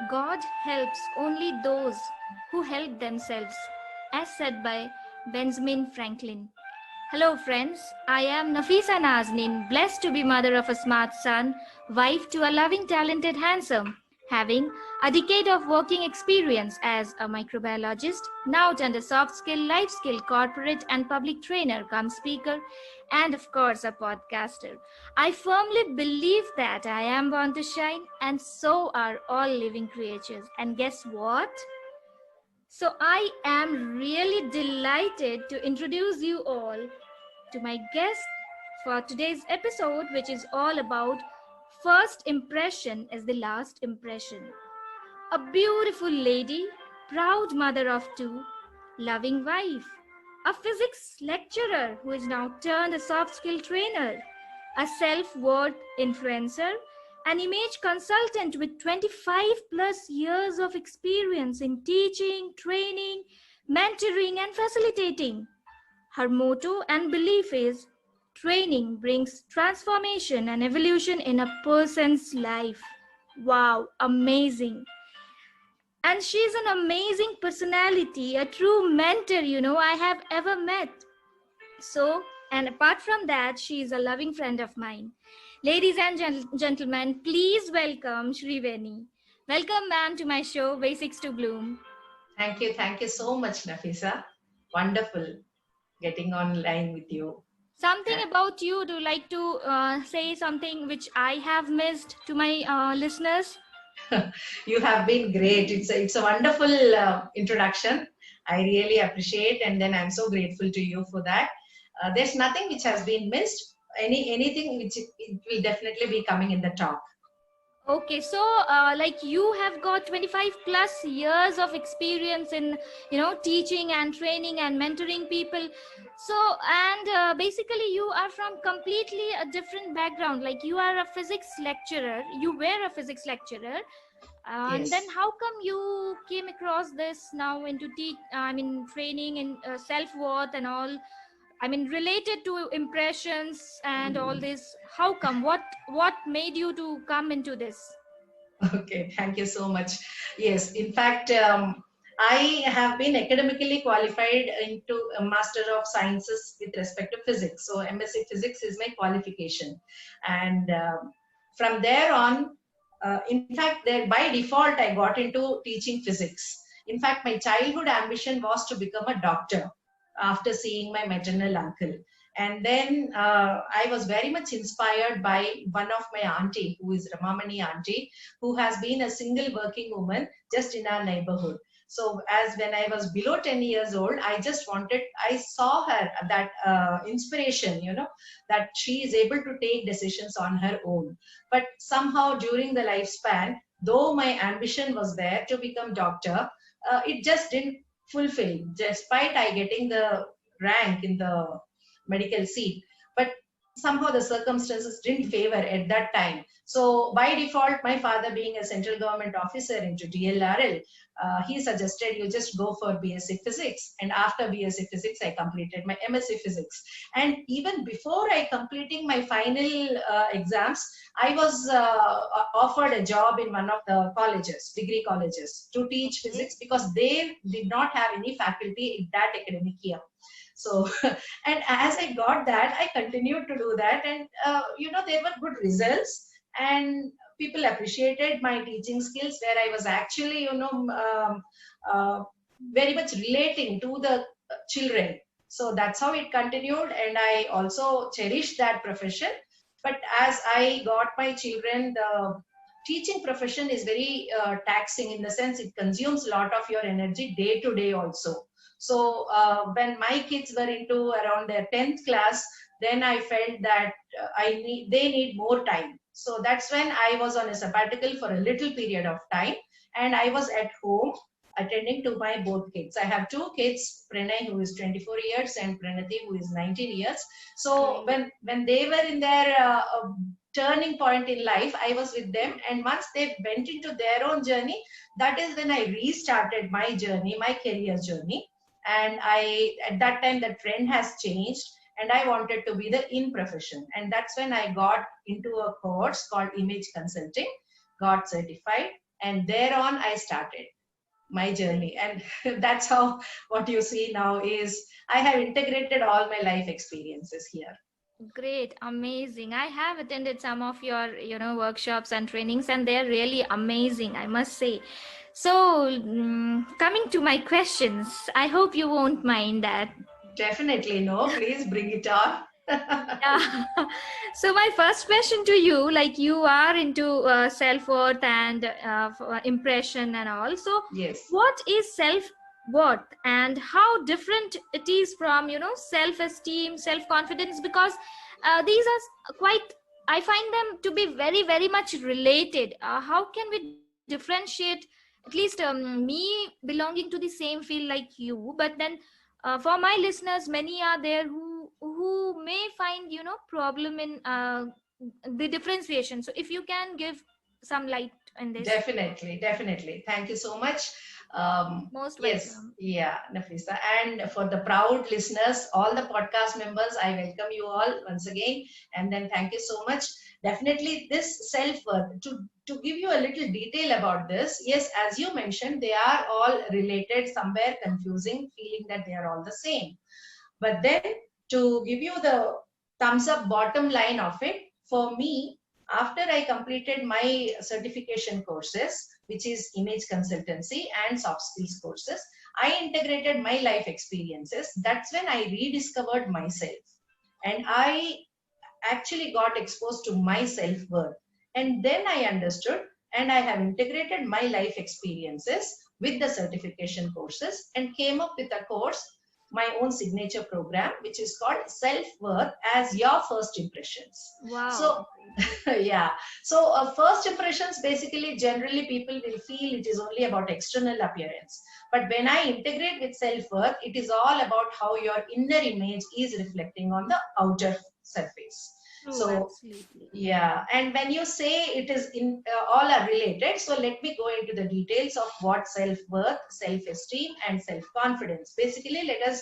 God helps only those who help themselves, as said by Benjamin Franklin. Hello, friends. I am Nafisa Nazneen, blessed to be mother of a smart son, wife to a loving, talented, handsome, having a decade of working experience as a microbiologist, now turned a soft skill, life skill, corporate and public trainer, come speaker, and of course a podcaster. I firmly believe that I am born to shine, and so are all living creatures. And guess what? So I am really delighted to introduce you all to my guest for today's episode, which is all about first impression is the last impression. A beautiful lady, proud mother of two, loving wife, a physics lecturer who is now turned a soft skill trainer, a self worth influencer, an image consultant with 25 plus years of experience in teaching, training, mentoring, and facilitating. Her motto and belief is training brings transformation and evolution in a person's life. Wow, amazing. And she's an amazing personality, a true mentor, I have ever met. So, and apart from that, she is a loving friend of mine. Ladies and gentlemen, please welcome Shriveni. Welcome, ma'am, to my show, Basics to Bloom. Thank you. Thank you so much, Nafisa. Wonderful getting online with you. Something about you, do you like to say something which I have missed to my listeners? You have been great. It's a wonderful introduction. I really appreciate, and then I'm so grateful to you for that. There's nothing which has been missed. Anything which it will definitely be coming in the talk. Okay, so like you have got 25 plus years of experience in, teaching and training and mentoring people. So, and basically you are from completely a different background. Like you are a physics lecturer, you were a physics lecturer. And then Yes. how come you came across this now into training and self-worth and all? I mean, related to impressions and all this. How come? What made you to come into this? Okay. Thank you so much. Yes. In fact, I have been academically qualified into a Master of Sciences with respect to physics. So MSc Physics is my qualification, and from there on, in fact, there by default I got into teaching physics. In fact, my childhood ambition was to become a doctor after seeing my maternal uncle. And then I was very much inspired by one of my auntie, who is Ramamani auntie, who has been a single working woman just in our neighborhood. So as when I was below 10 years old, I saw her, that inspiration, that she is able to take decisions on her own. But somehow during the lifespan, though my ambition was there to become doctor, it just didn't fulfill, despite I getting the rank in the medical seat. But somehow the circumstances didn't favor at that time. So by default, my father being a central government officer into DLRL, he suggested you just go for BSc Physics. And after BSc Physics, I completed my MSc Physics. And even before I completing my final exams, I was offered a job in one of the colleges, degree colleges, to teach Okay. physics because they did not have any faculty in that academic year. So, and as I got that, I continued to do that, and there were good results, and people appreciated my teaching skills, where I was actually, uh, very much relating to the children. So that's how it continued, and I also cherished that profession. But as I got my children, the teaching profession is very taxing, in the sense it consumes a lot of your energy day to day also. So when my kids were into around their 10th class, then I felt that they need more time. So that's when I was on a sabbatical for a little period of time, and I was at home attending to my both kids. I have two kids, Pranay, who is 24 years, and Pranati, who is 19 years. So Great. when they were in their turning point in life, I was with them, and once they went into their own journey, that is when I restarted my journey, my career journey. And I, at that time, the trend has changed, and I wanted to be the in profession, and that's when I got into a course called image consulting, got certified, And thereon I started my journey. And that's how what you see now is I have integrated all my life experiences here. Great, amazing. I have attended some of your, workshops and trainings, and they're really amazing, I must say. So, coming to my questions, I hope you won't mind that. Definitely no, please bring it on. Yeah. So my first question to you, like you are into self-worth and impression and all. So Yes, what is self-worth and how different it is from, self-esteem, self-confidence? Because these are quite, I find them to be very, very much related. How can we differentiate? At least me belonging to the same field like you, but then for my listeners, many are there who may find problem in the differentiation. So if you can give some light in this. definitely, definitely. Thank you so much. Most Yes, welcome. yeah, Nafisa. And for the proud listeners, all the podcast members, I welcome you all once again. And then thank you so much. Definitely, this self worth, to give you a little detail about this, yes, as you mentioned, they are all related, somewhere confusing, feeling that they are all the same. But then to give you the thumbs up bottom line of it, for me, after I completed my certification courses, which is image consultancy and soft skills courses, I integrated my life experiences. That's when I rediscovered myself. And I actually got exposed to my self worth. And then I understood and I have integrated my life experiences with the certification courses and came up with a course, my own signature program, which is called Self Worth as Your First Impressions. Wow. So, yeah. So, first impressions basically, generally, people will feel it is only about external appearance. But when I integrate with self worth, it is all about how your inner image is reflecting on the outer surface. True, So, absolutely. yeah, and when you say it is in all are related, so let me go into the details of what self-worth, self-esteem, and self-confidence. Basically, let us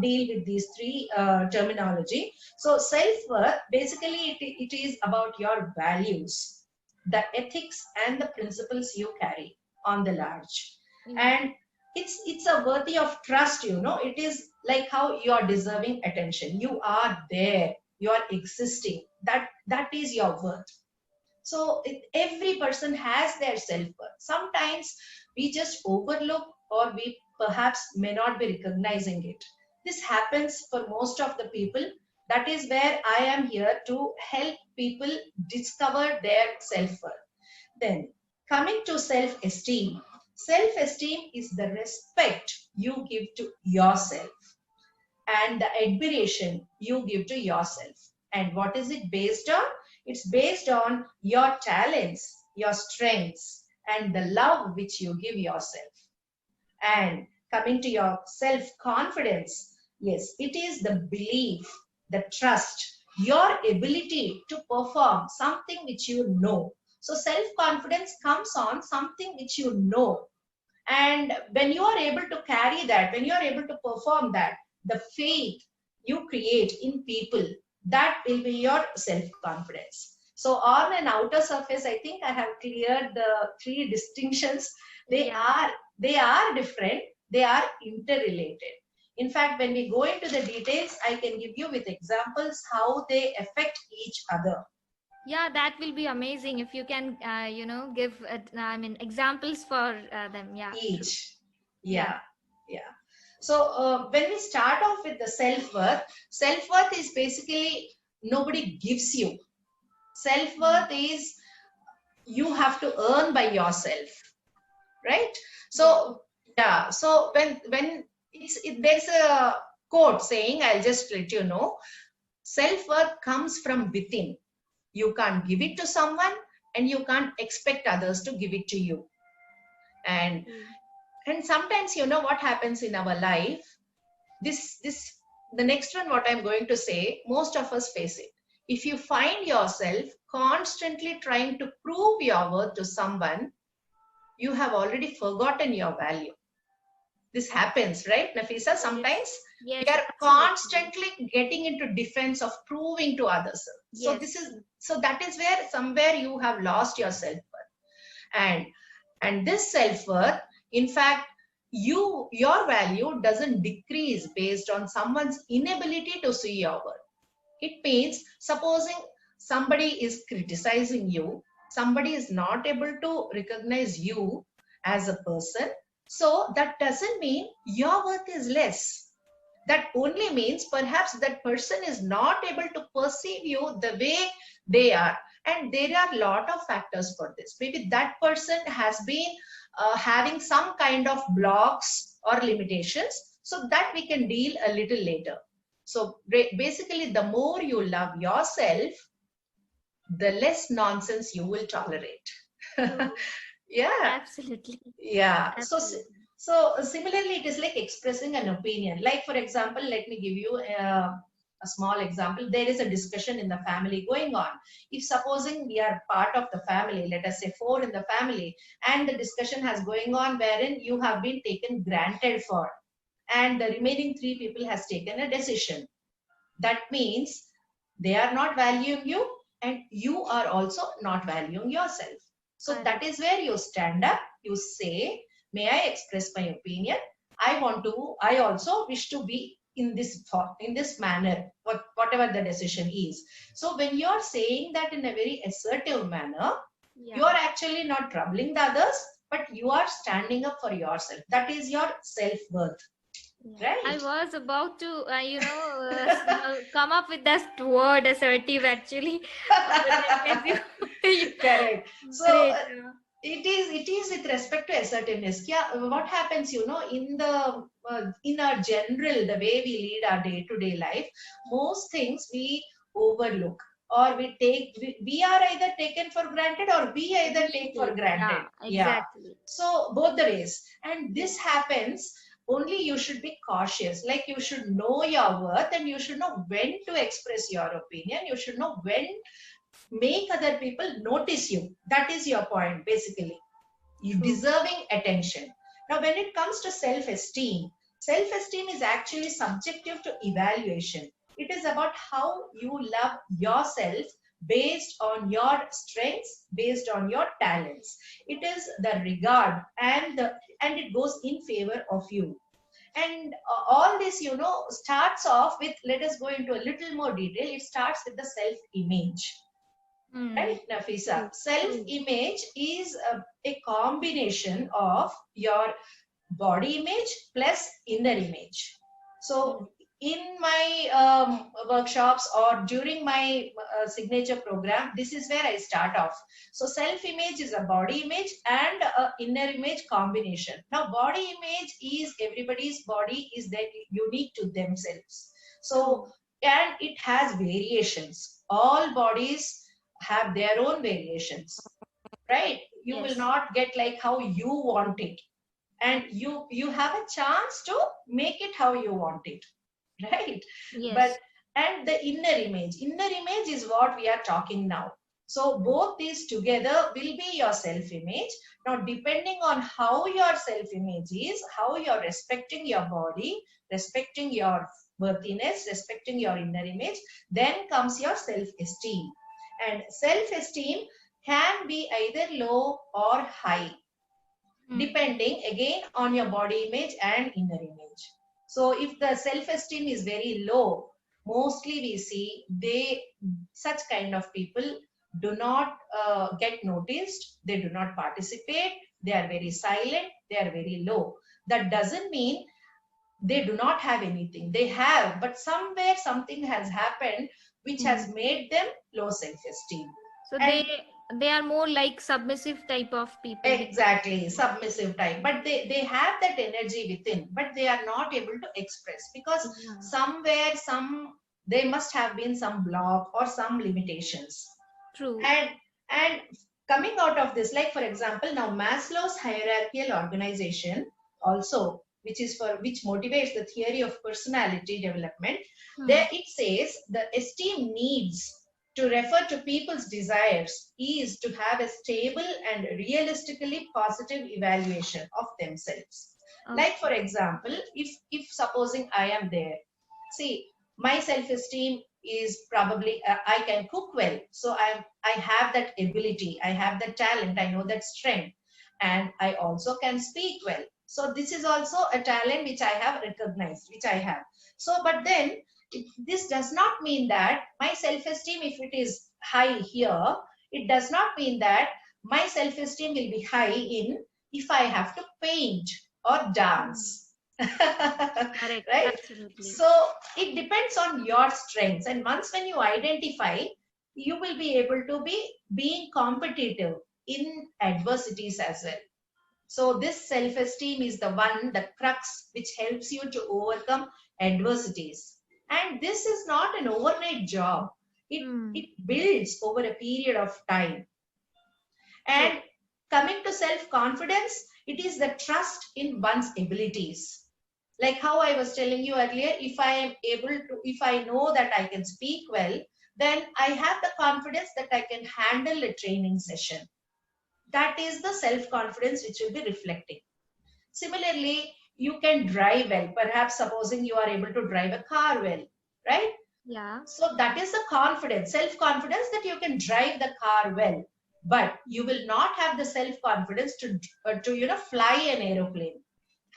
deal with these three terminology. So, self-worth, basically, it is about your values, the ethics, and the principles you carry on the large. Yeah. And it's a worthy of trust, it is like how you are deserving attention. You are there, you are existing, that is your worth. So every person has their self-worth. Sometimes we just overlook, or we perhaps may not be recognizing it. This happens for most of the people. That is where I am here to help people discover their self-worth. Then, coming to self-esteem, self-esteem is the respect you give to yourself and the admiration you give to yourself. And what is it based on? It's based on your talents, your strengths, and the love which you give yourself. And coming to your self confidence, yes, it is the belief, the trust, your ability to perform something which you know. So, self confidence comes on something which you know, and when you are able to carry that, when you are able to perform that, the faith you create in people, that will be your self confidence. So on an outer surface, I think I have cleared the three distinctions. they Yeah. are they are different, they are interrelated. In fact, when we go into the details, I can give you with examples how they affect each other. Yeah, that will be amazing if you can give I mean examples for them. Yeah, true. Each. Yeah. Yeah, yeah. So when we start off with the self-worth, self-worth is basically nobody gives you. Self-worth is you have to earn by yourself, right? Yes. So yeah, so when there's a quote saying, I'll just let you know, self-worth comes from within. You can't give it to someone, and you can't expect others to give it to you. And True. and sometimes, what happens in our life, this the next one what I'm going to say, most of us face it. If you find yourself constantly trying to prove your worth to someone, you have already forgotten your value. This happens, right, Nafisa? Yes. Sometimes we Yes, are absolutely. constantly getting into defense of proving to others. So Yes. that is where somewhere you have lost your self. and this self-worth, in fact, your value doesn't decrease based on someone's inability to see your worth. It means, supposing somebody is criticizing you, somebody is not able to recognize you as a person, so that doesn't mean your worth is less. That only means perhaps that person is not able to perceive you the way they are. And there are a lot of factors for this. Maybe that person has been having some kind of blocks or limitations, so that we can deal a little later. So basically, the more you love yourself, the less nonsense you will tolerate. True. Yeah. Absolutely. Yeah. Absolutely. So similarly, it is like expressing an opinion. Like, for example, let me give you a small example. There is a discussion in the family going on. If supposing we are part of the family, let us say four in the family, and the discussion has going on wherein you have been taken granted for, and the remaining three people has taken a decision. That means they are not valuing you, and you are also not valuing yourself. So that Correct. is where you stand up, you say, may I express my opinion? I also wish to be in this thought, in this manner, whatever the decision is. So when you're saying that in a very assertive manner, you Yeah. are actually not troubling the others, but you are standing up for yourself. That is your self-worth, Yeah. I right? was about to, come up with that word assertive actually, but then as you, Correct. So great. it is with respect to assertiveness. Yeah, what happens, in our general, the way we lead our day to day life, most things we overlook, or we are either taken for granted, or we either We take for take. granted. Yeah, Yeah. exactly. So both the ways, and Yes. this happens. Only you should be cautious. Like, you should know your worth, and you should know when to express your opinion. You should know when make other people notice you. That is your point, basically. You True. deserving attention. Now, when it comes to self-esteem, self-esteem is actually subjective to evaluation. It is about how you love yourself based on your strengths, based on your talents. It is the regard, and it goes in favor of you. And all this, starts off with, let us go into a little more detail. It starts with the self-image. Hmm. Right, Nafisa? True. Self True. image is a combination of your body image plus inner image. Yeah. So, in my workshops or during my signature program, this is where I start off. So, self image is a body image and a inner image combination. Now, body image is everybody's body is that unique to themselves. So, True. and it has variations. All bodies have their own variations, right? You will Yes. not get like how you want it, and you have a chance to make it how you want it, right? But Yes. and the inner image is what we are talking now. So both these together will be your self image. Now, depending on how your self image is, how you're respecting your body, respecting your worthiness, respecting your inner image, then comes your self esteem. And self esteem can be either low or high, Hmm. depending again on your body image and inner image. So if the self esteem is very low, mostly we see such kind of people do not get noticed, they do not participate, they are very silent, they are very low. That doesn't mean they do not have anything. They have, but somewhere something has happened which Hmm. has made them low self esteem. So And they are more like submissive type of people. exactly, submissive type. But they have that energy within, but they are not able to express, because Yeah. somewhere there must have been some block or some limitations. True. And coming out of this, like, for example, now Maslow's hierarchical organization also, which motivates the theory of personality development, Hmm. there it says the esteem needs to refer to people's desires is to have a stable and realistically positive evaluation of themselves. Like, for Okay. example, if supposing I am there, see, my self esteem is probably I can cook well. So I have that ability, I have the talent, I know that strength, and I also can speak well. So this is also a talent which I have recognized, which I have. So, but then this does not mean that my self-esteem, if it is high here, it does not mean that my self-esteem will be high in if I have to paint or Hmm. dance. Correct. Right? Absolutely. So it depends on your strengths, and once when you identify, you will be able to be being competitive in adversities as well. So this self-esteem is the one, the crux which helps you to overcome adversities. And this is not an overnight job. Hmm. It builds over a period of time. True. And coming to self-confidence, it is the trust in one's abilities. Like how I was telling you earlier, if I am able to, if I know that I can speak well, then I have the confidence that I can handle a training session. That is the self-confidence which will be reflecting. Similarly, you can drive well. Perhaps supposing you are able to drive a car well, right? Yeah. So that is the confidence, self-confidence that you can drive the car well. But you will not have the self-confidence to fly an aeroplane.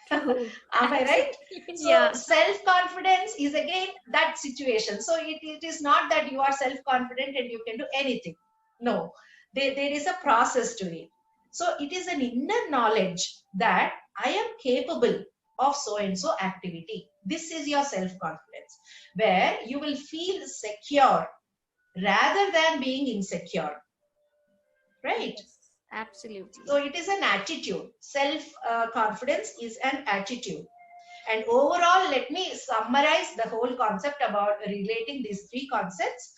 True. Am I right? Absolutely. So Yeah. self-confidence is again that situation. So it is not that you are self-confident and you can do anything. No, there is a process to it. So it is an inner knowledge that I am capable of so and so activity. This is your self-confidence, where you will feel secure rather than being insecure, right? Yes. Absolutely. So it is an attitude. Self confidence is an attitude. And overall, let me summarize the whole concept about relating these three concepts.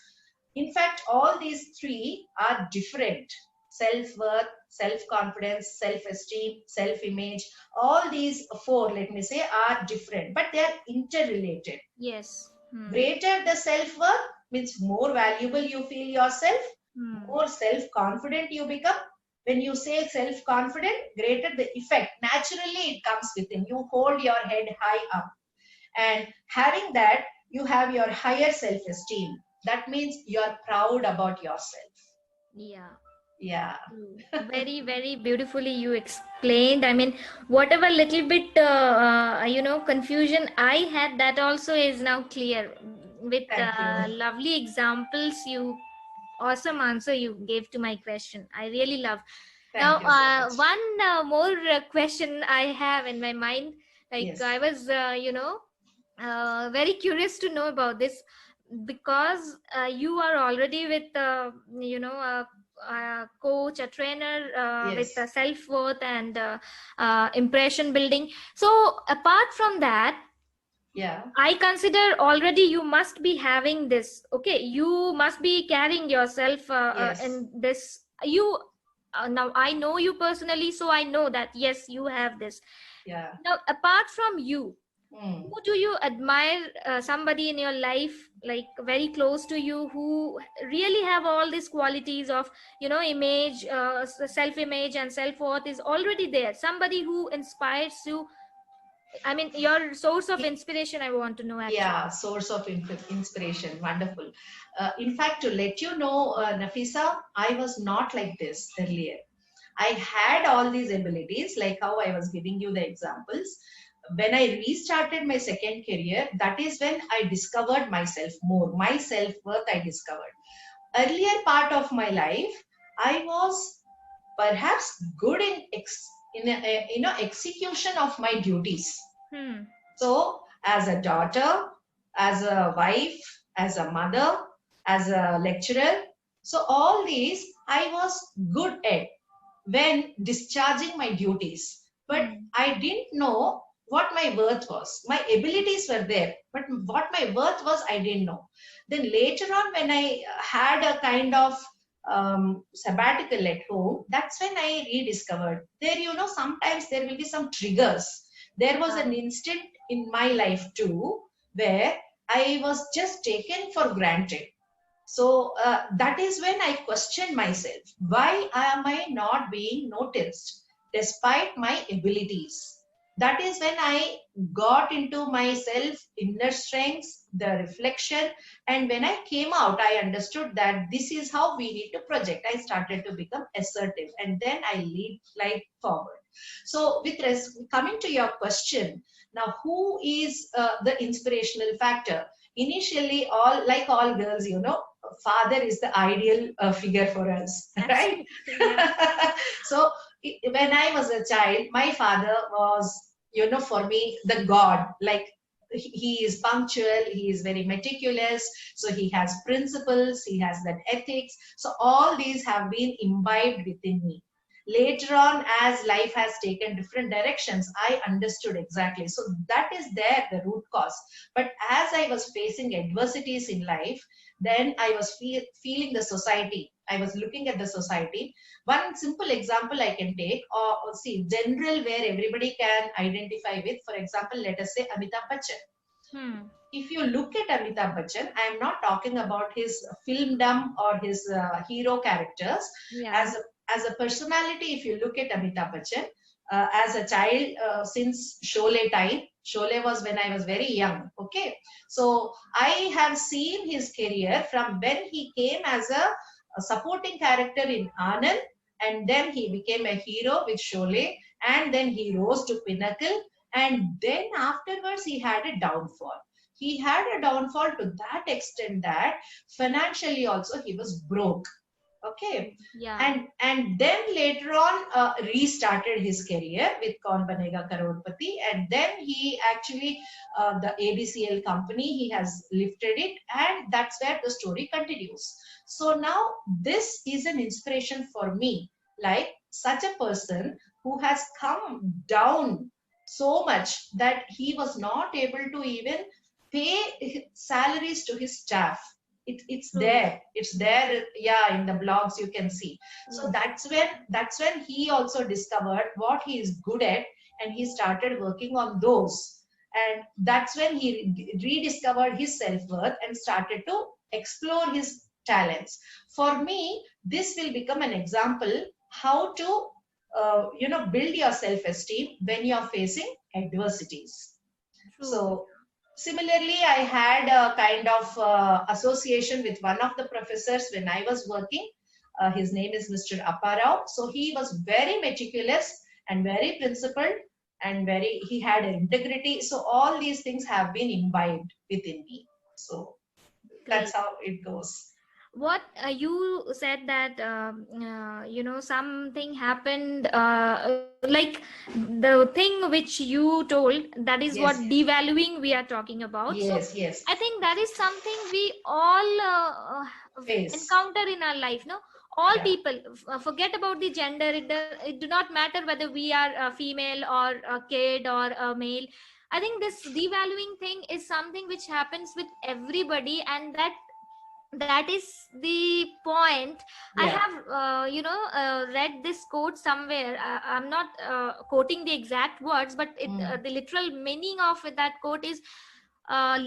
In fact, all these three are different. Self-worth, self-confidence, self-esteem, self-image, all these four, let me say, are different, but they are interrelated. Yes. Hmm. Greater the self-worth means more valuable you feel yourself, Hmm. more self-confident you become. When you say self-confident, greater the effect. Naturally, it comes within. You hold your head high up. And having that, you have your higher self-esteem. That means you're proud about yourself. Yeah. Yeah. True. Very, very beautifully you explained. I mean, whatever little bit, confusion I had, that also is now clear with Thank you. lovely examples. You awesome answer you gave to my question. I really love. Now, Thank you so much. one more question I have in my mind. Like I Yes. was, very curious to know about this because you are already with, a coach, a trainer with Yes. self worth and impression building. So, apart from that, Yeah. I consider already you must be having this. Okay, you must be carrying yourself Yes. in this. You now I know you personally, so I know that yes, you have this. Yeah. Now, apart from you, Mm. who do you admire? Somebody in your life, like very close to you, who really have all these qualities of image, self-image, and self-worth is already there. Somebody who inspires you. I mean, your source of inspiration. I want to know actually. Yeah, source of inspiration. Wonderful. In fact, to let you know, Nafisa, I was not like this earlier. I had all these abilities, like how I was giving you the examples. When I restarted my second career, that is when I discovered myself more. My self worth I discovered. Earlier part of my life, I was perhaps good in execution of my duties. Hmm. So, as a daughter, as a wife, as a mother, as a lecturer, so all these I was good at when discharging my duties. But Hmm. I didn't know what my worth was. My abilities were there, but what my worth was, I didn't know. Then later on, when I had a kind of sabbatical at home, that's when I rediscovered. There, sometimes there will be some triggers. There was Yeah. an instant in my life too where I was just taken for granted. So that is when I questioned myself. Why am I not being noticed despite my abilities? That is when I got into myself, inner strengths, the reflection. And when I came out, I understood that this is how we need to project. I started to become assertive, and then I lead life forward. So coming to your question, now who is the inspirational factor? Initially, all like all girls, father is the ideal figure for us, right? Absolutely, yeah. So when I was a child, my father was, for me, the god. Like, he is punctual, he is very meticulous, so he has principles, he has that ethics. So all these have been imbibed within me. Later on, as life has taken different directions, I understood exactly. So that is there, the root cause. But as I was facing adversities in life, then I was feeling the society. I was looking at the society. One simple example I can take, or see, general, where everybody can identify with. For example, let us say Amitabh Bachchan. Hmm. If you look at Amitabh Bachchan, I am not talking about his filmdom or his hero characters. Yeah. As a personality, if you look at Amitabh Bachchan, as a child, since Sholay time, Sholay was when I was very young. Okay, so I have seen his career from when he came as a supporting character in Anand, and then he became a hero with Sholay, and then he rose to pinnacle, and then afterwards he had a downfall. He had a downfall to that extent that financially also he was broke. Okay, Yeah. and then later on restarted his career with Kaun Banega Crorepati, and then he actually, the ABCL company, he has lifted it, and that's where the story continues. So now this is an inspiration for me, like such a person who has come down so much that he was not able to even pay salaries to his staff. It's True. there, yeah, in the blogs you can see. So Yes. that's when he also discovered what he is good at, and he started working on those. And that's when he rediscovered his self-worth and started to explore his talents. For me, this will become an example how to build your self-esteem when you're facing adversities. True. So similarly, I had a kind of association with one of the professors when I was working. His name is Mr. Apparao. So he was very meticulous and very principled, and he had integrity. So all these things have been imbibed within me. So that's Great. how it goes. What you said that something happened, like the thing which you told, that is what Yes, devaluing we are talking about. So yes, yes. I think that is something we all Face. encounter in our life, no? All Yeah. people, forget about the gender. It do not matter whether we are a female or a kid or a male. I think this devaluing thing is something which happens with everybody, and that is the point. I Yeah. have read this quote somewhere. I'm not quoting the exact words, but Mm. the literal meaning of that quote is,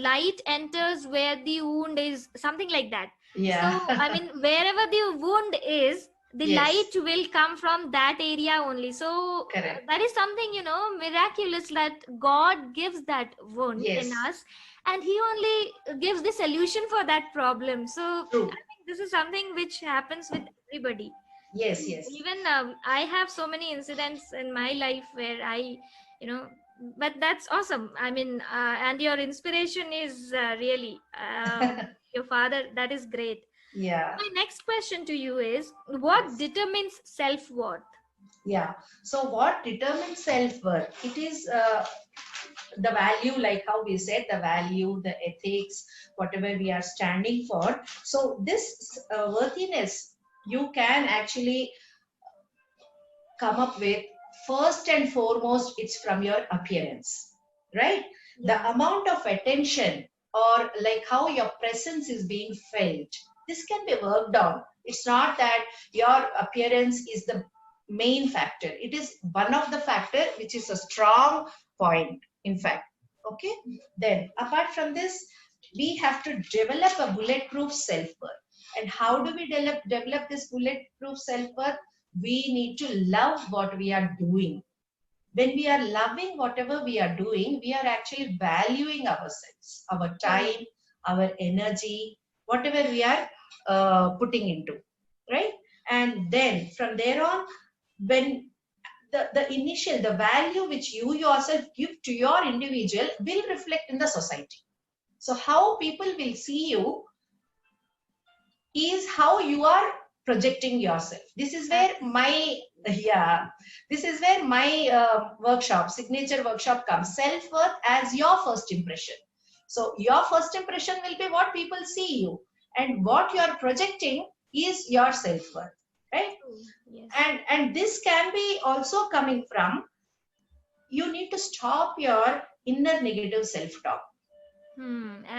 light enters where the wound is, something like that. So Yeah. I mean, wherever the wound is, the Yes. light will come from that area only. So Correct. that is something, miraculous, that God gives that wound in Yes. us, and he only gives the solution for that problem. So True. I think this is something which happens with everybody. Yes. Yes. Even I have so many incidents in my life where you know but that's awesome. I mean, and your inspiration is really, your father. That is great. Yeah. My next question to you is, what Yes. determines self-worth? Yeah. So what determines self-worth? It is the value, like how we said, the value, the ethics, whatever we are standing for. So this worthiness, you can actually come up with, first and foremost, it's from your appearance, right? The Yeah. amount of attention, or like how your presence is being felt, this can be worked on. It's not that your appearance is the main factor. It is one of the factor which is a strong point, in fact. Okay, then apart from this, we have to develop a bulletproof self-worth. And how do we develop this bulletproof self-worth? We need to love what we are doing. When we are loving whatever we are doing, we are actually valuing ourselves, our Correct. time, our energy, whatever we are putting into, right? And then from there on, when the initial, the value which you yourself give to your individual will reflect in the society. So how people will see you is how you are projecting yourself. This is where my, yeah, this is where my workshop, signature workshop comes. Self-worth as your first impression. So your first impression will be what people see you, and what you are projecting is your self-worth, right? True. Yes. And this can be also coming from, you need to stop your inner negative self-talk.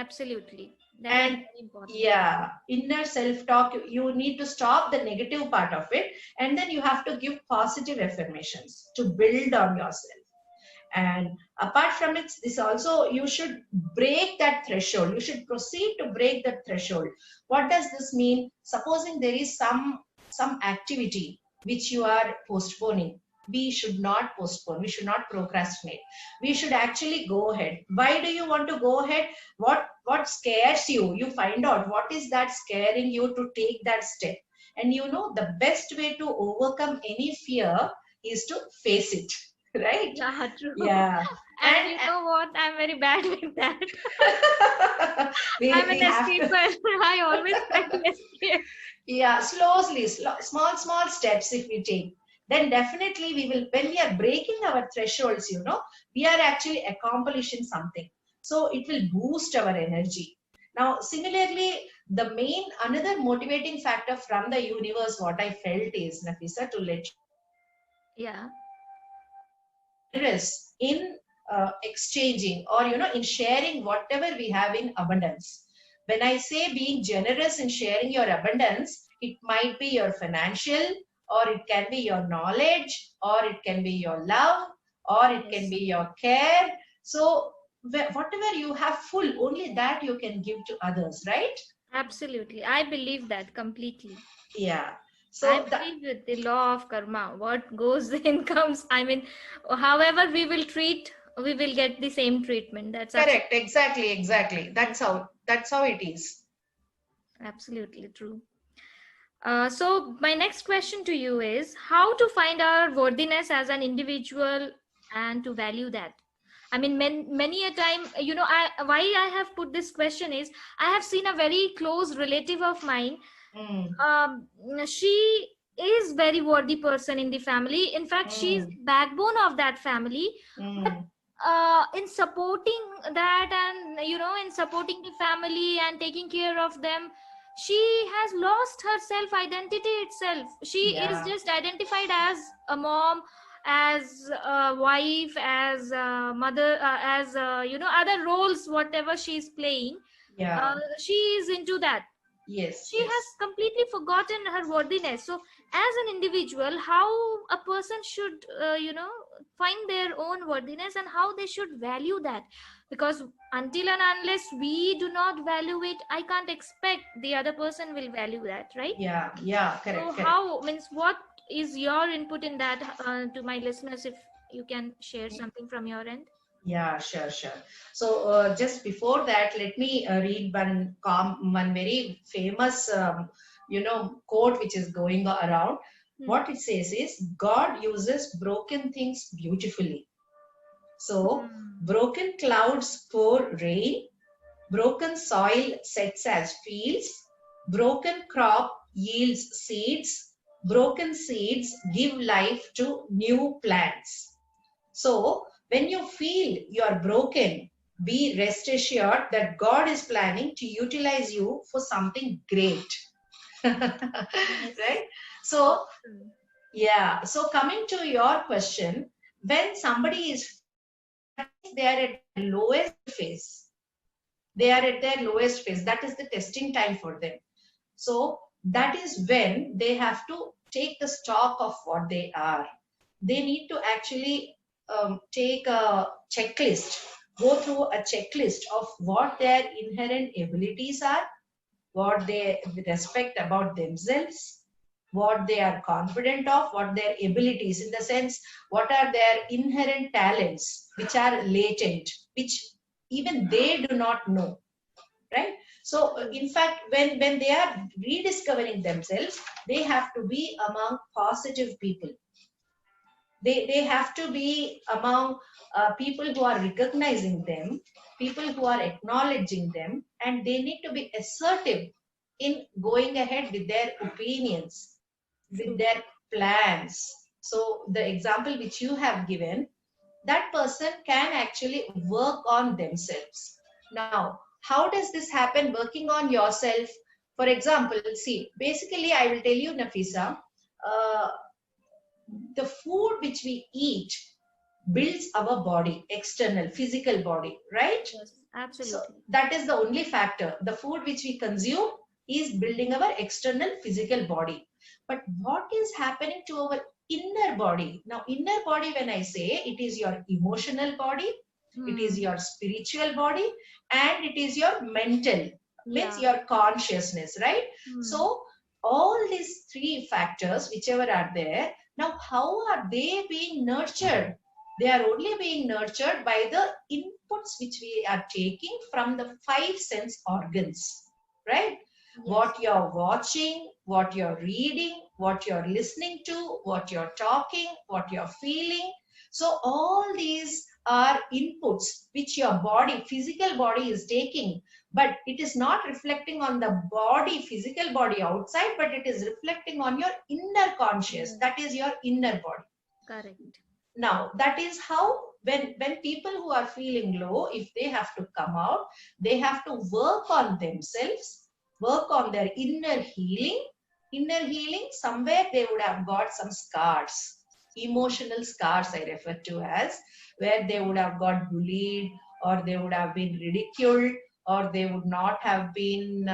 Absolutely. That is And very important. yeah, inner self-talk, you need to stop the negative part of it, and then you have to give positive affirmations to build on yourself. And apart from it, this also, you should break that threshold, you should proceed to break that threshold. What does this mean? Supposing there is some activity which you are postponing, we should not postpone, we should not procrastinate, we should actually go ahead. Why do you want to go ahead? What scares you? You find out what is that scaring you to take that step. And you know, the best way to overcome any fear is to face it. Right? Yeah, true. Yeah. And And you know what? I'm very bad with that. we, I'm an we have to, escaper. I always try to escape. yeah, small steps if we take, then definitely we will, when we are breaking our thresholds, you know, we are actually accomplishing something. So it will boost our energy. Now, similarly, the main, another motivating factor from the universe, what I felt is, Nafisa, to let Yeah. generous in exchanging, or you know, in sharing whatever we have in abundance. When I say being generous in sharing your abundance, it might be your financial, or it can be your knowledge, or it can be your love, or it can Yes. be your care. So whatever you have full, only that you can give to others, right? Absolutely. I believe that completely. Yeah. I So the believe with the law of karma. What goes in comes. I mean, however we will treat, we will get the same treatment. That's correct, absolutely, exactly, that's how it is. absolutely true. So my next question to you is how to find our worthiness as an individual and to value that. I mean, many a time, why I have put this question is I have seen a very close relative of mine. Mm, um, she is very worthy person in the family. In fact, she is mm, backbone of that family. But mm. in supporting that, and in supporting the family and taking care of them, she has lost her self identity itself. She is Yeah, just identified as a mom, as a wife, as a mother, as other roles whatever she is playing. yeah, She is into that. yes, She has yes, completely forgotten her worthiness. So as an individual, how a person should find their own worthiness and how they should value that, because until and unless we do not value it, I can't expect the other person will value that, right? yeah, So correct, correct. how means what is your input in that, to my listeners, if you can share something from your end? Yeah, sure, sure. So just before that, let me read one very famous, quote which is going around. Hmm. What it says is, God uses broken things beautifully. So Hmm. broken clouds pour rain, broken soil sets as fields, broken crop yields seeds, broken seeds give life to new plants. So, when you feel you are broken, be rest assured that God is planning to utilize you for something great. Yes. Right? So, Awesome. yeah. So, coming to your question, when somebody is, that means they are at their lowest phase. They are at their lowest phase. That is the testing time for them. So, that is when they have to take the stock of what they are. They need to actually take a checklist, go through a checklist of what their inherent abilities are, what they respect about themselves, what they are confident of, what their abilities, in the sense, what are their inherent talents, which are latent, which even they do not know, right? So, True. in fact, when they are rediscovering themselves, they have to be among positive people. They have to be among people who are recognizing them, people who are acknowledging them, and they need to be assertive in going ahead with their opinions, with True. their plans. So the example which you have given, that person can actually work on themselves. Now, how does this happen? Working on yourself, for example, see, basically I will tell you, Nafisa, uh, the food which we eat builds our body, external, physical body, right? Yes, So absolutely. that is the only factor. The food which we consume is building our external physical body. But what is happening to our inner body? Now, inner body, when I say, it is your emotional body, it is Hmm. your spiritual body, and it is your mental, means Yeah. your consciousness, right? Hmm. So all these three factors, whichever are there, now how are they being nurtured? They are only being nurtured by the inputs which we are taking from the five sense organs, right? Yes. What you're watching, what you're reading, what you're listening to, what you're talking, what you're feeling. So all these are inputs which your body, physical body is taking, but it is not reflecting on the body, physical body outside, but it is reflecting on your inner conscious. Yes. That is your inner body. Correct. Now that is how, when people who are feeling low, if they have to come out, they have to work on themselves, work on their inner healing. Somewhere they would have got some scars, emotional scars I refer to as, where they would have got bullied, or they would have been ridiculed, or they would not have been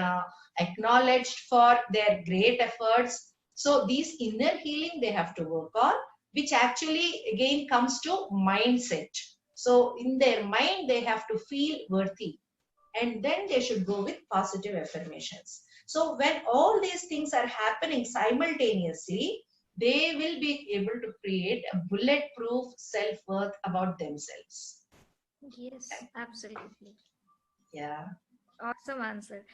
acknowledged for their great efforts. So these inner healing they have to work on, which actually again comes to mindset. So in their mind, they have to feel worthy, and then they should go with positive affirmations. So when all these things are happening simultaneously, they will be able to create a bulletproof self-worth about themselves. Yes, absolutely. Yeah. Awesome answer.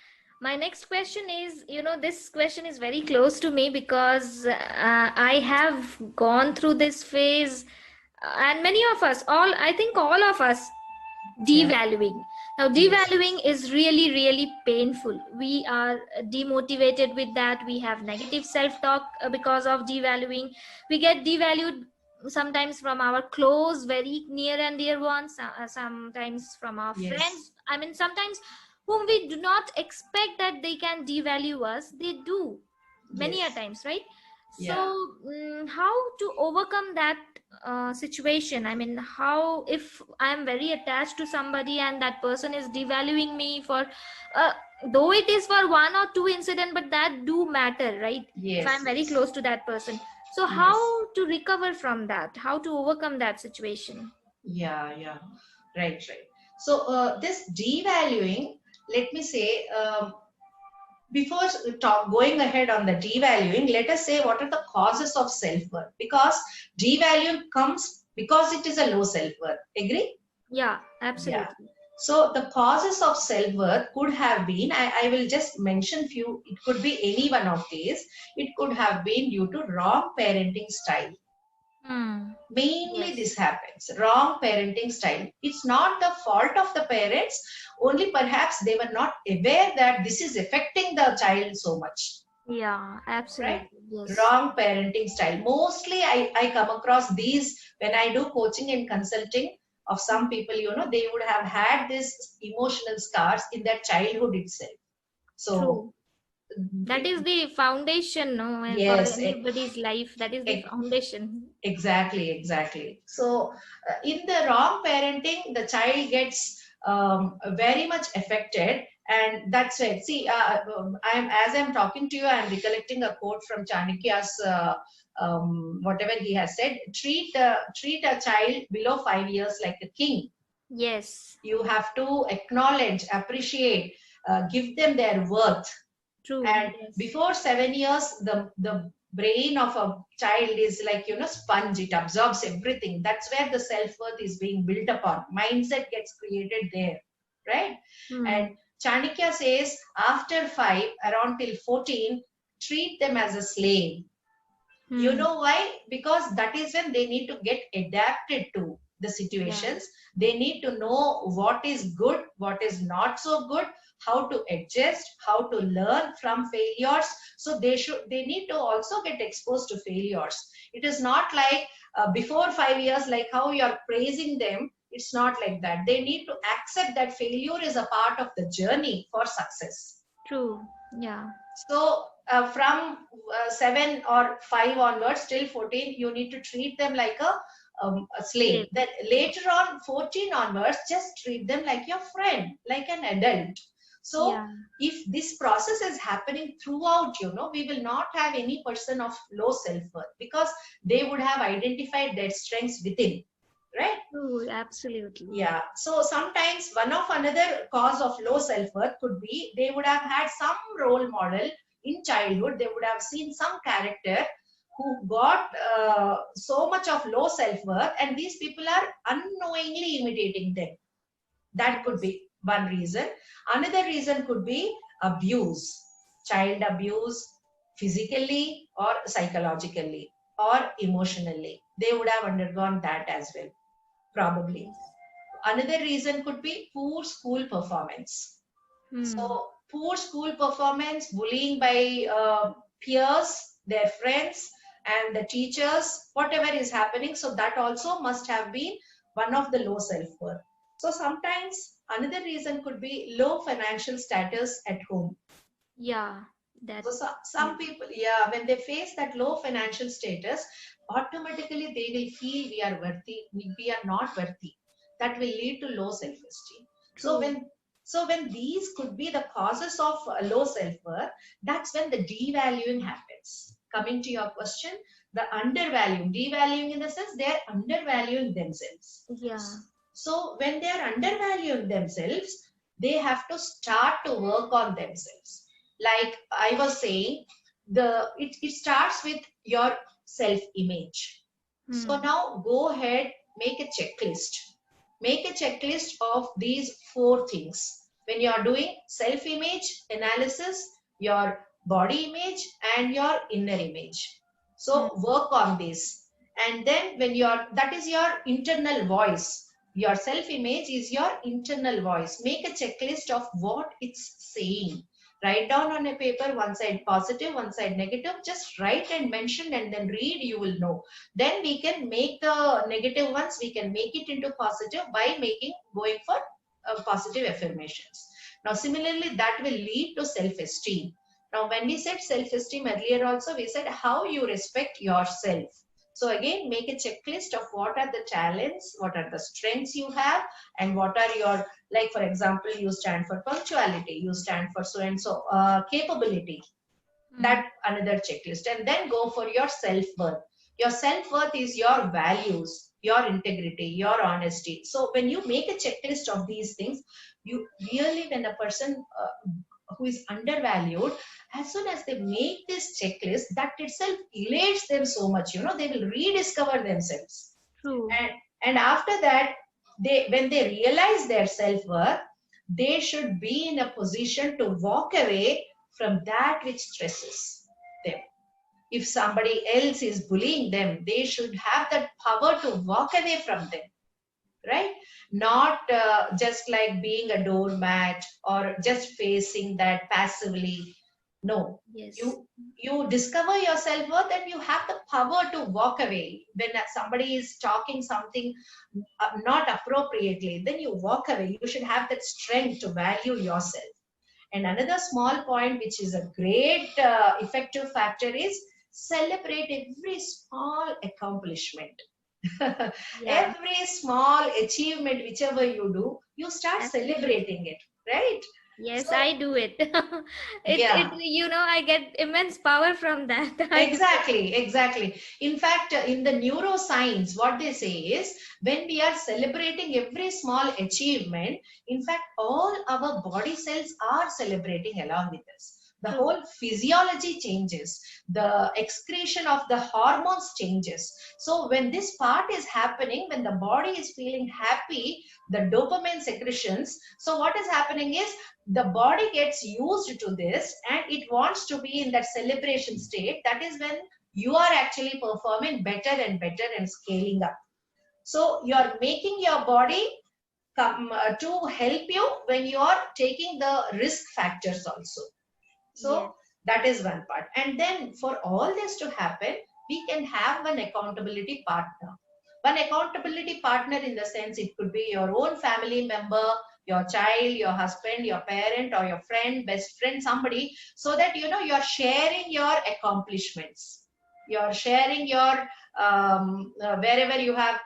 My next question is, this question is very close to me because I have gone through this phase, and many of us, I think all of us, Yeah. devaluing. Now, Yes. devaluing is really, really painful. We are demotivated with that. We have negative self talk because of devaluing. We get devalued sometimes from our close, very near and dear ones, sometimes from our Yes. friends. I mean, sometimes whom we do not expect that they can devalue us, they do many a Yes. times, right? So, Yeah. how to overcome that situation? I mean, how, if I am very attached to somebody and that person is devaluing me for, uh, though it is for one or two incident, but that do matter, right? If I am Yes. very Yes. close to that person, so how Yes. to recover from that, how to overcome that situation? Yeah. Yeah. Right. Right. So this devaluing, let me say, before going ahead on the devaluing, let us say what are the causes of self-worth, because devaluing comes because it is a low self-worth. Agree? Yeah, Yeah. absolutely. So the causes of self-worth could have been, I will just mention few. It could be any one of these. It could have been due to wrong parenting style. Hmm. Mainly Yes. this happens, wrong parenting style. It's not the fault of the parents, only perhaps they were not aware that this is affecting the child so much, Yeah, right? absolutely. Yes. Wrong parenting style. Mostly I come across these when I do coaching and consulting of some Hmm. people, they would have had this emotional scars in their childhood itself. So True. That is the foundation, no, and for yes, anybody's life, that is the foundation. exactly, exactly. So, in the wrong parenting, the child gets very much affected, and that's why. See, as I'm talking to you, I'm recollecting a quote from Chanakya's. Whatever he has said, treat a child below 5 years like a king. Yes. You have to acknowledge, appreciate, give them their worth, True. and Yes. before 7 years, the brain of a child is like, sponge. It absorbs everything. That's where the self-worth is being built upon. Mindset gets created there, right? Hmm. And Chanakya says after 5 around till 14, treat them as a slave. You Hmm. know why? Because that is when they need to get adapted to the Yeah. situations. They need to know what is good, what is not so good, how to adjust, how to learn from failures. So they need to also get exposed to failures. It is not like before 5 years, like how you are praising them. It's not like that. They need to accept that failure is a part of the journey for success. True. Yeah. So from 7 or 5 onwards till 14, you need to treat them like a slave. Slave. Then later on, 14 onwards, just treat them like your friend, like an adult. So Yeah. if this process is happening throughout, we will not have any person of low self-worth, because they would have identified their strengths within, right? True. Absolutely. Yeah. So sometimes one of another cause of low self-worth could be they would have had some role model in childhood. They would have seen some character who got so much of low self-worth, and these people are unknowingly imitating them. That could Yes. be one reason. Another reason could be abuse, child abuse, physically or psychologically or emotionally. They would have undergone that as well, probably. Yes. Another reason could be poor school performance. Hmm. So, poor school performance, bullying by peers, their friends, and the teachers, whatever is happening. So, that also must have been one of the low self worth. So, sometimes another reason could be low financial status at home. Yeah. That. So, some Yeah. people, yeah, when they face that low financial status, automatically they will feel we are worthy, we are not worthy. That will lead to low self-esteem. So True. when these could be the causes of low self-worth, that's when the devaluing happens. Coming to your question, the undervaluing, devaluing in the sense they are undervaluing themselves. Yeah. So when they are undervaluing themselves, they have to start to work on themselves. Like I was saying, it starts with your self-image. So Hmm. now go ahead, make a checklist. Make a checklist of these four things. When you are doing self-image analysis, your body image and your inner image. Hmm. So work on this. And then when that is your internal voice. Your self-image is your internal voice. Make a checklist of what it's saying. Write down on a paper, one side positive, one side negative. Just write and mention and then read, you will know. Then we can make the negative ones, we can make it into positive by going for positive affirmations. Now similarly, that will lead to self-esteem. Now when we said self-esteem earlier also, we said how you respect yourself. So again, make a checklist of what are the talents, what are the strengths you have, and what are your, like for example, you stand for punctuality, you stand for so and so capability. Hmm. That another checklist. And then go for your self-worth. Your self-worth is your values, your integrity, your honesty. So when you make a checklist of these things, you really, when a person who is undervalued, as soon as they make this checklist, that itself elates them so much. They will rediscover themselves. True. And after that, when they realize their self-worth, they should be in a position to walk away from that which stresses them. If somebody else is bullying them, they should have that power to walk away from them, right? Not just like being a doormat or just facing that passively. No, Yes. you discover your self-worth and you have the power to walk away when somebody is talking something not appropriately. Then you walk away. You should have that strength to value yourself. And another small point, which is a great effective factor, is celebrate every small accomplishment. Yeah. Every small achievement, whichever you do, you start Absolutely. celebrating it, right? Yes, So, I do it. yeah. I get immense power from that. I do it. Exactly, exactly. In fact, in the neuroscience, what they say is when we are celebrating every small achievement, in fact, all our body cells are celebrating along with us. The True. whole physiology changes, the excretion of the hormones changes. So when this part is happening, when the body is feeling happy, the dopamine secretions, so what is happening is the body gets used to this and it wants to be in that celebration state. That is when you are actually performing better and better and scaling up. So you are making your body come to help you when you are taking the risk factors also. Yes. So that is one part. And then for all this to happen, we can have an accountability partner. One accountability partner in the sense it could be your own family member, your child, your husband, your parent, or your friend, best friend, somebody, so that you know you're sharing your accomplishments. You're sharing your wherever you have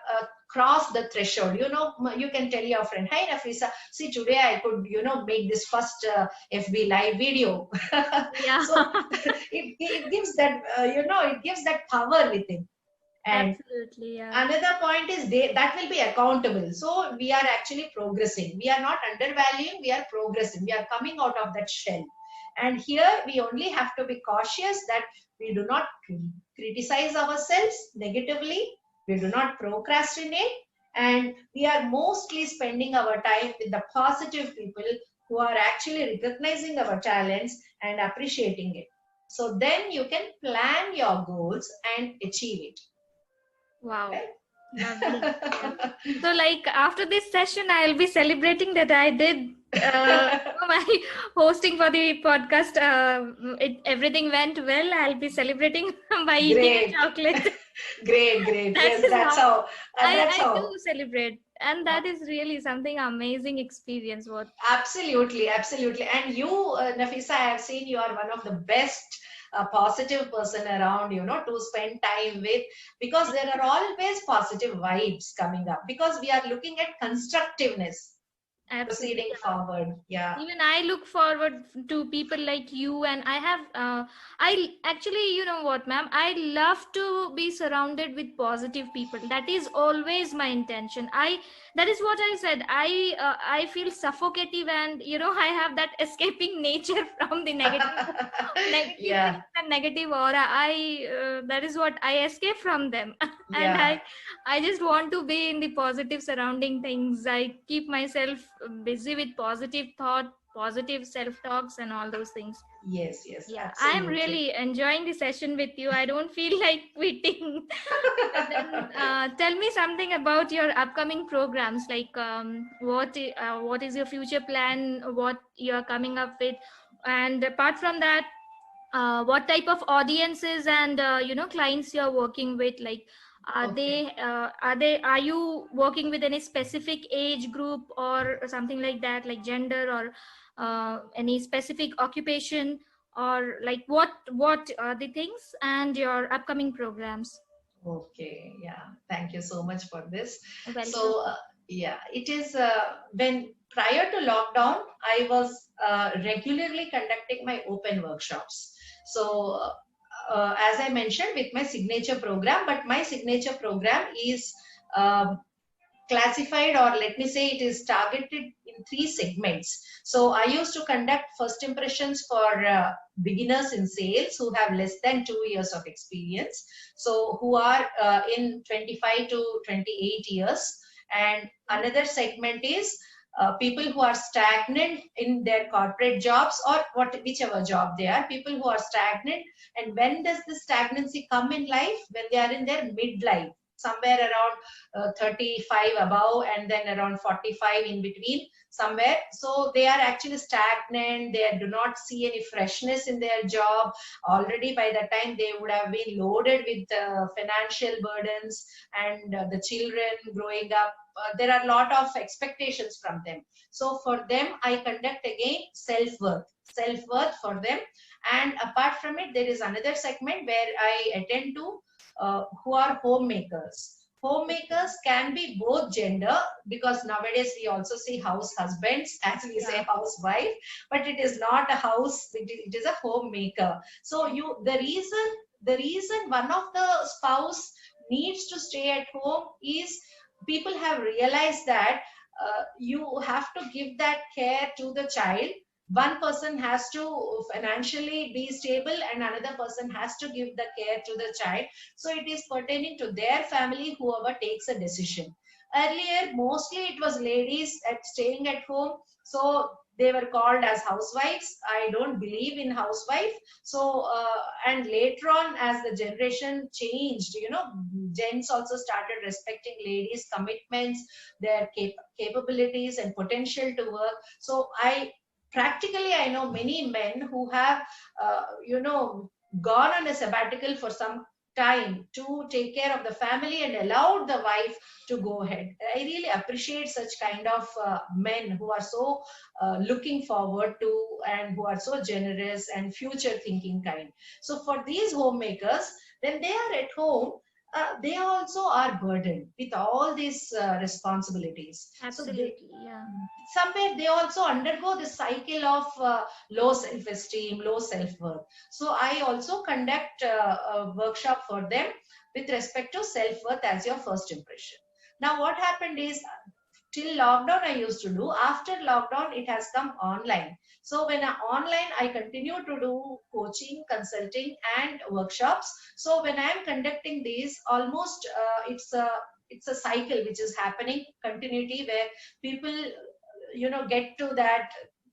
crossed the threshold. You know, you can tell your friend, "Hey, Nafisa, see today I could, you know, make this first FB live video." Yeah. So it gives that you know, it gives that power within. And Absolutely. Yeah. another point is they that will be accountable. So we are actually progressing. We are not undervaluing, we are progressing. We are coming out of that shell. And here we only have to be cautious that we do not criticize ourselves negatively, we do not procrastinate, and we are mostly spending our time with the positive people who are actually recognizing our talents and appreciating it. So then you can plan your goals and achieve it. Wow. Right? Lovely. Yeah. So, like after this session, I'll be celebrating that I did my hosting for the podcast. Everything went well. I'll be celebrating by eating a Great, chocolate. great, great. That Yes, is that's how how. That's I do how. celebrate, and Uh, that is really something amazing experience. What? Absolutely, absolutely. And you, Nafisa, I have seen you are one of the best positive person around. You know, to spend time with, because there are always positive vibes coming up. Because we are looking at constructiveness Absolutely. proceeding forward. Yeah. Even I look forward to people like you, and I have I actually, you know what, ma'am, I love to be surrounded with positive people. That is always my intention. That is what I said. I feel suffocative, and you know, I have that escaping nature from the negative Yeah, things and negative aura. I That is what I escape from them. And yeah. I just want to be in the positive surrounding things. I keep myself busy with positive thought, positive self talks, and all those things. Yes, yes, Yeah, I am absolutely. really enjoying the session with you. I don't feel like quitting. Then tell me something about your upcoming programs. Like, what is your future plan? What you are coming up with? And apart from that, what type of audiences and you know, clients you're working with? Like, Okay. are you working with any specific age group or something like that, like gender, or any specific occupation, or like what are the things and your upcoming programs? Okay, yeah. Thank you so much for this. Welcome. So, yeah, it is when prior to lockdown, I was regularly conducting my open workshops. So, as I mentioned, with my signature program, but my signature program is um, classified, or let me say it is targeted in three segments. So I used to conduct first impressions for beginners in sales who have less than 2 years of experience, so who are in 25 to 28 years. And another segment is people who are stagnant in their corporate jobs, or whichever job they are, people who are stagnant. And when does the stagnancy come in life? When they are in their midlife, somewhere around 35 above, and then around 45 in between somewhere. So they are actually stagnant, they do not see any freshness in their job. Already by the time they would have been loaded with financial burdens, and the children growing up, there are a lot of expectations from them. So for them I conduct again self-worth for them. And apart from it, there is another segment where I attend to who are homemakers. Homemakers can be both gender, because nowadays we also see house husbands, as we say Yeah. housewife, but it is not a house, it is a homemaker. So you, the reason one of the spouse needs to stay at home is people have realized that you have to give that care to the child, one person has to financially be stable and another person has to give the care to the child. So it is pertaining to their family, whoever takes a decision. Earlier mostly it was ladies at staying at home, so they were called as housewives. I don't believe in housewife. So and later on, as the generation changed, gents also started respecting ladies commitments, their capabilities and potential to work. So I know many men who have gone on a sabbatical for some time to take care of the family and allowed the wife to go ahead. I really appreciate such kind of men who are so looking forward to, and who are so generous and future thinking kind. So for these homemakers, when they are at home, they also are burdened with all these responsibilities. So they Absolutely, yeah. somewhere they also undergo this cycle of low self-esteem, low self-worth. So I also conduct a workshop for them with respect to self-worth as your first impression. Now what happened is, till lockdown I used to do. After lockdown, it has come online. So when online, I continue to do coaching, consulting, and workshops. So when I am conducting these, almost it's a cycle which is happening continuity, where people get to that.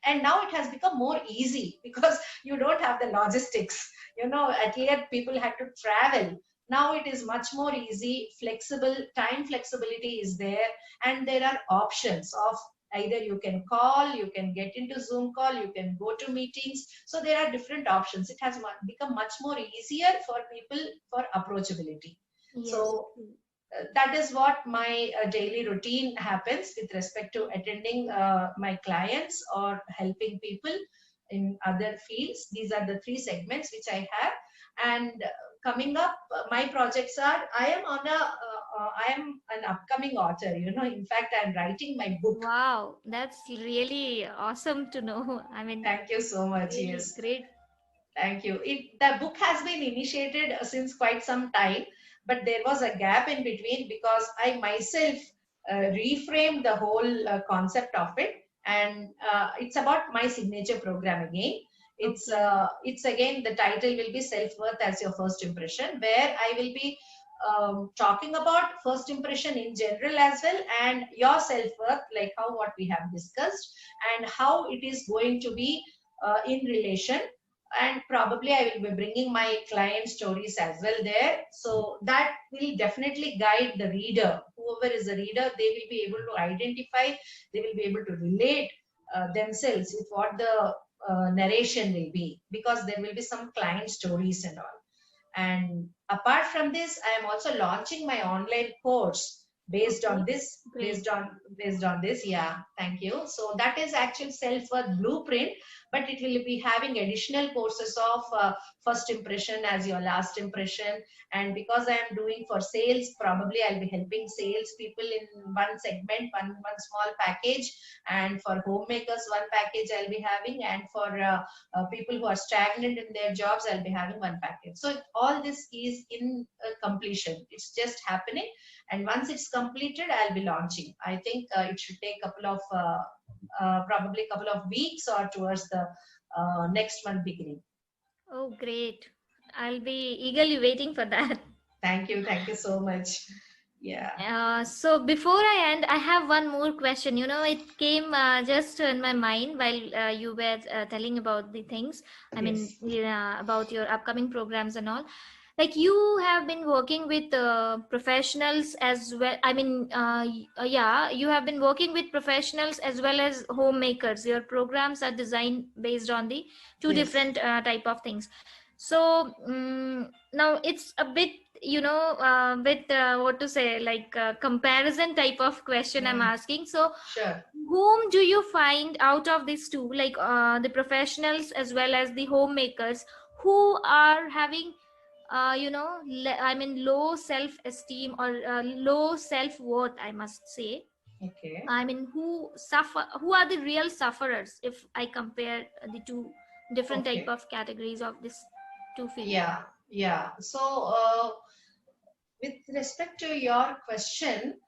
And now it has become more easy because you don't have the logistics. Earlier people had to travel. Now it is much more easy, flexible, time flexibility is there, and there are options of either you can call, you can get into Zoom call, you can go to meetings. So there are different options. It has become much more easier for people for approachability. Yes. So that is what my daily routine happens with respect to attending my clients or helping people in other fields. These are the three segments which I have. And coming up, my projects are, I am an upcoming author. In fact, I'm writing my book. Wow, that's really awesome to know. I mean, Thank you so much. really Yes. great. Thank you. The book has been initiated since quite some time, but there was a gap in between because I myself reframed the whole concept of it, and it's about my signature program again. Okay. It's again, the title will be Self Worth as Your First Impression, where I will be talking about first impression in general as well, and your self worth, like how what we have discussed, and how it is going to be in relation. And probably I will be bringing my client stories as well there, so that will definitely guide the reader. Whoever is a reader, they will be able to identify, they will be able to relate themselves with what the narration will be, because there will be some client stories and all. And apart from this, I am also launching my online course based on Okay. this, Great. based on this. Yeah, thank you. So that is actual self-worth blueprint, but it will be having additional courses of first impression as your last impression. And because I am doing for sales, probably I'll be helping sales people in one segment, one small package. And for homemakers, one package I'll be having. And for people who are stagnant in their jobs, I'll be having one package. So all this is in completion, it's just happening. And once it's completed, I'll be launching. I think it should take couple of probably couple of weeks, or towards the next month beginning. Oh, great. I'll be eagerly waiting for that. Thank you so much. Yeah. So before I end, I have one more question. It came just in my mind while you were telling about the things. I mean, Yes. yeah, about your upcoming programs and all. Like you have been working with professionals as well. I mean, yeah, you have been working with professionals as well as homemakers. Your programs are designed based on the two Yes. different type of things. So now it's a bit with what to say, like comparison type of question I'm Mm, asking. So sure. whom do you find out of these two, like the professionals as well as the homemakers, who are having I mean low self esteem or low self worth, I must say. Okay. I mean, who are the real sufferers if I compare the two different type Okay. of categories of this two field? Yeah. Yeah. So with respect to your question,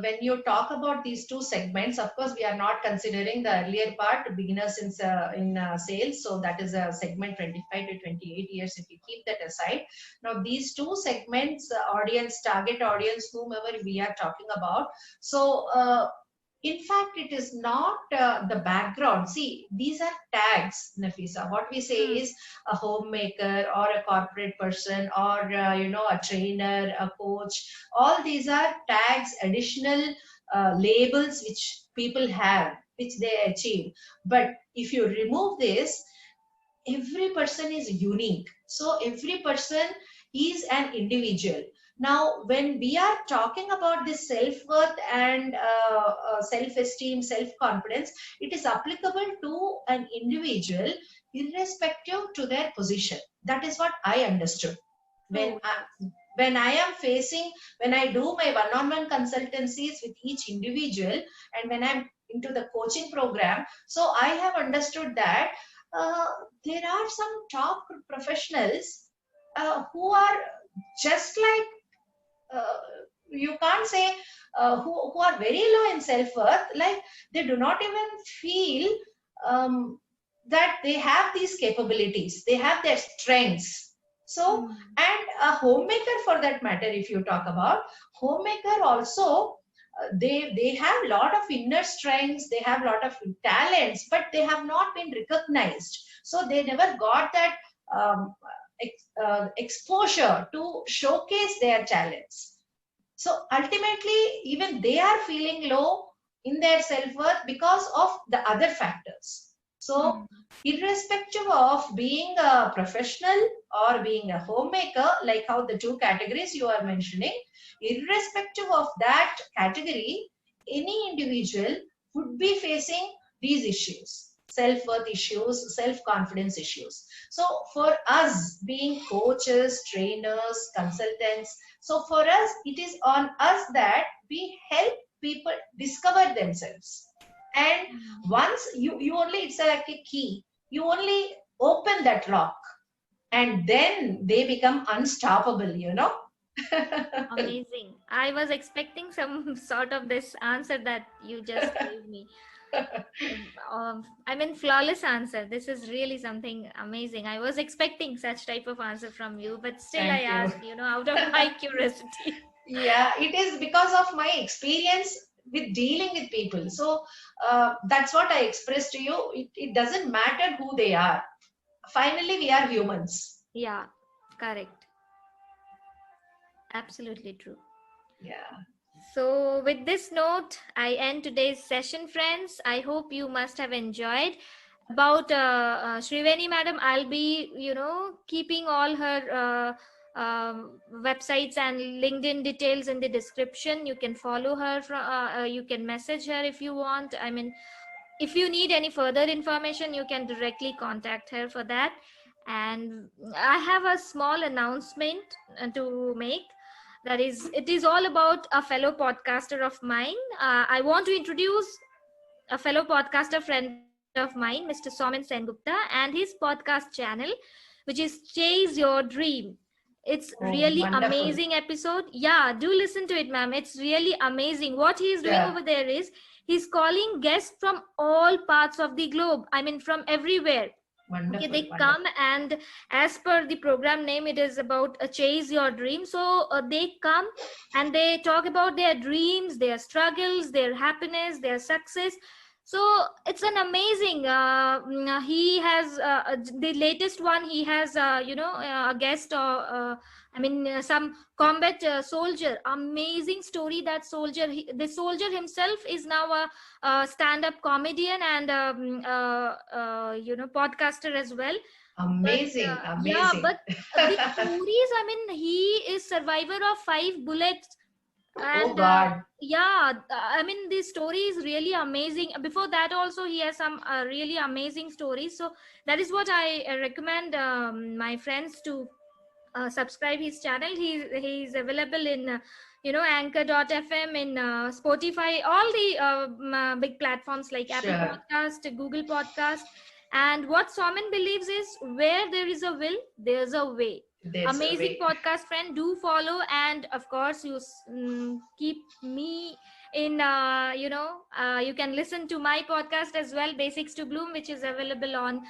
when you talk about these two segments, of course, we are not considering the earlier part, beginners in sales. So that is a segment 25 to 28 years. If we keep that aside, now these two segments, audience, target audience, whomever we are talking about. So in fact, it is not the background. See, these are tags, Nafisa. What we say Hmm. is a homemaker or a corporate person or a trainer, a coach. All these are tags, additional labels which people have, which they achieve. But if you remove this, every person is unique, so every person is an individual. Now when we are talking about this self-worth and self-esteem, self-confidence, it is applicable to an individual irrespective to their position. That is what I understood. when True. I, Yes. when I am facing, when I do my one-on-one consultancies with each individual, and when I'm into the coaching program, so I have understood that uh, there are some top professionals who are just like, uh, you can't say, who are very low in self-worth, like they do not even feel um, that they have these capabilities, they have their strengths. So, Hmm. and a homemaker for that matter, if you talk about homemaker also, they have a lot of inner strengths, they have a lot of talents, but they have not been recognized, so they never got that um, exposure to showcase their talents. So ultimately, even they are feeling low in their self worth because of the other factors. So, Hmm. irrespective of being a professional or being a homemaker, like how the two categories you are mentioning, irrespective of that category, any individual would be facing these issues, self worth issues, self confidence issues. So, for us being coaches, trainers, consultants, so for us, it is on us that we help people discover themselves. And Hmm. once you only, it's like a key. You only open that lock and then they become unstoppable. Amazing. I was expecting some sort of this answer that you just gave me. I mean, flawless answer. This is really something amazing. I was expecting such type of answer from you, but still I Thank you. asked, out of my curiosity. Yeah, it is because of my experience with dealing with people. So that's what I expressed to you. It doesn't matter who they are. Finally, we are humans. Yeah, correct. Absolutely true. Yeah. So, with this note, I end today's session, friends. I hope you must have enjoyed. About Shriveni madam, I'll be, keeping all her websites and LinkedIn details in the description. You can follow her you can message her if you want. I mean, if you need any further information, you can directly contact her for that. And I have a small announcement to make. That is, it is all about a fellow podcaster of mine. I want to introduce a fellow podcaster friend of mine, Mr. Somin Sengupta, and his podcast channel, which is Chase Your Dream. It's Oh, really wonderful. amazing episode. Yeah, do listen to it, ma'am. It's really amazing. What he is doing Sure. over there is he's calling guests from all parts of the globe. I mean, from everywhere. Okay, Wonderful. they come, Wonderful. and as per the program name, it is about a chase your dream. So they come and they talk about their dreams, their struggles, their happiness, their success. So it's an amazing he has the latest one. He has a guest, I mean, some combat soldier. Amazing story. That soldier, the soldier himself is now a stand-up comedian and podcaster as well. But Amazing. yeah, Amazing. but the stories, I mean, he is survivor of 5 bullets. Oh And God. yeah, I mean, the story is really amazing. Before that also, he has some really amazing stories. So that is what I recommend my friends to subscribe his channel. He's available in anchor.fm, in Spotify, all the big platforms like Apple Sure. Podcast, Google Podcast. And what Soman believes is, where there is a will, there's a way. There's a Amazing way. podcast, friend. Do follow, and of course, keep me in. You can listen to my podcast as well, Basics to Bloom, which is available on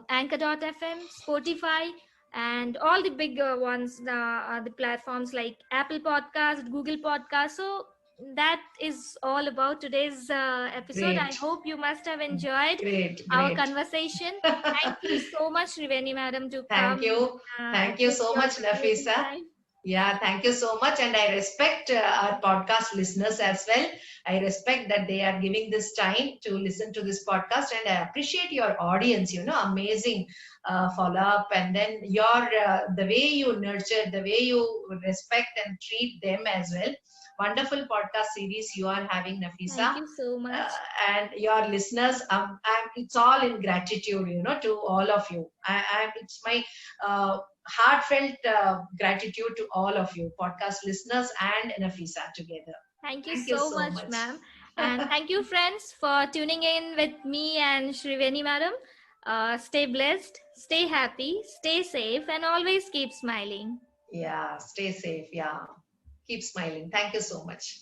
Anchor.fm, Spotify, and all the big ones, the platforms like Apple Podcast, Google Podcast. So that is all about today's episode. I Great. hope you must have enjoyed Great. our Great. conversation. Thank you so much, Riveni madam, to Thank come you. and Thank you give so your much, valuable Nafisa. time. Yeah, thank you so much. And I respect our podcast listeners as well. I respect that they are giving this time to listen to this podcast. And I appreciate your audience, amazing follow up. And then the way you nurture, the way you respect and treat them as well. Wonderful podcast series you are having, Thank Nafisa. you so much. And your listeners, it's all in gratitude, to all of you. It's my heartfelt gratitude to all of you, podcast listeners and Nafisa together. Thank you Thank you so so much, much. ma'am. And thank you, friends, for tuning in with me and Shriveni madam. Stay blessed, stay happy, stay safe, and always keep smiling. Yeah, stay safe. Yeah, keep smiling. Thank you so much.